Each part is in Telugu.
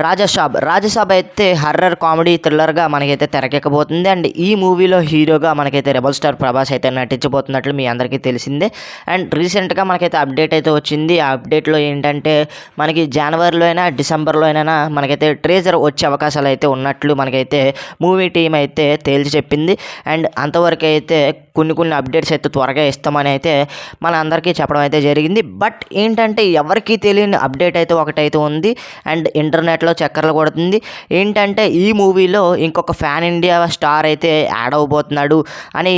రాజసాబ్ అయితే హర్రర్ కామెడీ థ్రిల్లర్గా మనకైతే తెరకెక్కబోతుంది. అండ్ ఈ మూవీలో హీరోగా మనకైతే రెబల్ స్టార్ ప్రభాస్ అయితే నటించబోతున్నట్లు మీ అందరికీ తెలిసిందే. అండ్ రీసెంట్గా మనకైతే అప్డేట్ అయితే వచ్చింది. ఆ అప్డేట్లో ఏంటంటే మనకి జనవరిలో అయినా డిసెంబర్లో అయినా మనకైతే ట్రేజర్ వచ్చే అవకాశాలు అయితే ఉన్నట్లు మనకైతే మూవీ టీం అయితే తేల్చి చెప్పింది. అండ్ అంతవరకు అయితే కొన్ని అప్డేట్స్ అయితే త్వరగా ఇస్తామని అయితే మన అందరికీ చెప్పడం అయితే జరిగింది. బట్ ఏంటంటే ఎవరికీ తెలియని అప్డేట్ అయితే ఒకటైతే ఉంది. అండ్ ఇంటర్నెట్లో చక్కర్లు కొడుతుంది. ఏంటంటే ఈ మూవీలో ఇంకొక ఫ్యాన్ ఇండియా స్టార్ అయితే యాడ్ అవబోతున్నాడు అని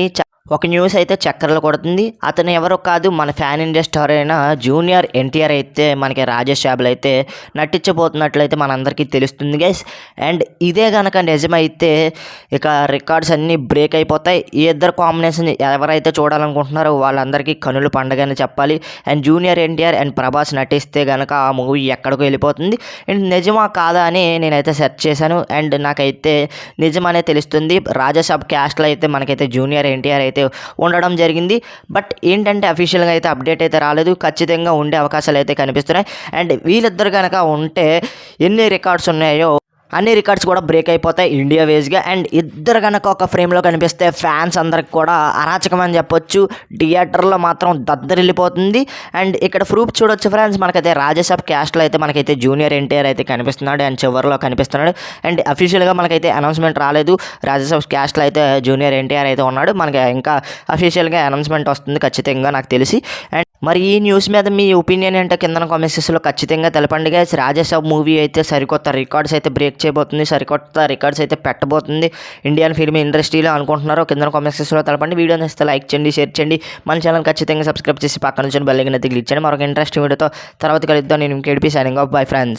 ఒక న్యూస్ అయితే చక్కర్లు కొడుతుంది. అతను ఎవరో కాదు, మన ఫ్యాన్ ఇండియా స్టార్ అయిన జూనియర్ ఎన్టీఆర్ అయితే మనకి రాజసాబ్లో అయితే నటించబోతున్నట్లయితే మనందరికీ తెలుస్తుంది గైస్. అండ్ ఇదే కనుక నిజమైతే ఇక రికార్డ్స్ అన్నీ బ్రేక్ అయిపోతాయి. ఈ ఇద్దరు కాంబినేషన్ ఎవరైతే చూడాలనుకుంటున్నారో వాళ్ళందరికీ కనుల పండుగని చెప్పాలి. And junior NTR and Prabhas నటిస్తే కనుక ఆ మూవీ ఎక్కడికో వెళ్ళిపోతుంది. అండ్ నిజమా కాదా అని నేనైతే సెర్చ్ చేశాను. అండ్ నాకైతే నిజమనే తెలుస్తుంది. రాజసాబ్ క్యాస్ట్లో అయితే మనకైతే జూనియర్ ఎన్టీఆర్ అయితే ఉండడం జరిగింది. బట్ ఏంటంటే అఫీషియల్గా అయితే అప్డేట్ అయితే రాలేదు. ఖచ్చితంగా ఉండే అవకాశాలు అయితే కనిపిస్తున్నాయి. అండ్ వీళ్ళిద్దరు కనుక ఉంటే ఎన్ని రికార్డ్స్ ఉన్నాయో అన్ని రికార్డ్స్ కూడా బ్రేక్ అయిపోతాయి ఇండియా వేస్గా. అండ్ ఇద్దరు కనుక ఒక ఫ్రేమ్లో కనిపిస్తే ఫ్యాన్స్ అందరికి కూడా అరాచకం అని చెప్పొచ్చు. థియేటర్లో మాత్రం దద్దరిల్లిపోతుంది. అండ్ ఇక్కడ ప్రూఫ్ చూడొచ్చు ఫ్రెండ్స్, మనకైతే రాజసాబ్ క్యాస్ట్లో అయితే మనకైతే జూనియర్ ఎన్టీఆర్ అయితే కనిపిస్తున్నాడు. అండ్ చివరిలో కనిపిస్తున్నాడు. అండ్ అఫీషియల్గా మనకైతే అనౌన్స్మెంట్ రాలేదు. రాజసాబ్ క్యాస్ట్లో అయితే జూనియర్ ఎన్టీఆర్ అయితే ఉన్నాడు. మనకి ఇంకా అఫీషియల్గా అనౌన్స్మెంట్ వస్తుంది ఖచ్చితంగా నాకు తెలిసి. అండ్ మరి ఈ న్యూస్ మీద మీ ఒపీనియన్ ఏంటో కింద కామెంట్ సెక్షన్లో ఖచ్చితంగా తెలపండి గైస్. రాజసాబ్ మూవీ అయితే సరికొత్త రికార్డ్స్ అయితే బ్రేక్ చేయబోతుంది. సరికొత్త రికార్డ్స్ అయితే పెట్టబోతుంది ఇండియన్ ఫిల్మ్ ఇండస్ట్రీలో అనుకుంటున్నారో కింద కామెంట్ సెక్షన్లో తెలపండి. వీడియో నచ్చితే లైక్ చేయండి, షేర్ చేయండి. మన ఛానల్ ఖచ్చితంగా సబ్స్క్రైబ్ చేసి పక్కన నుంచి బెల్ ఐకాన్ అయితే క్లిక్ చేయండి. మరొక ఇంట్రెస్టింగ్ వీడియోతో తర్వాత కలుద్దాం. నేను కేడిపి సైనింగ్ ఆఫ్. Bye friends.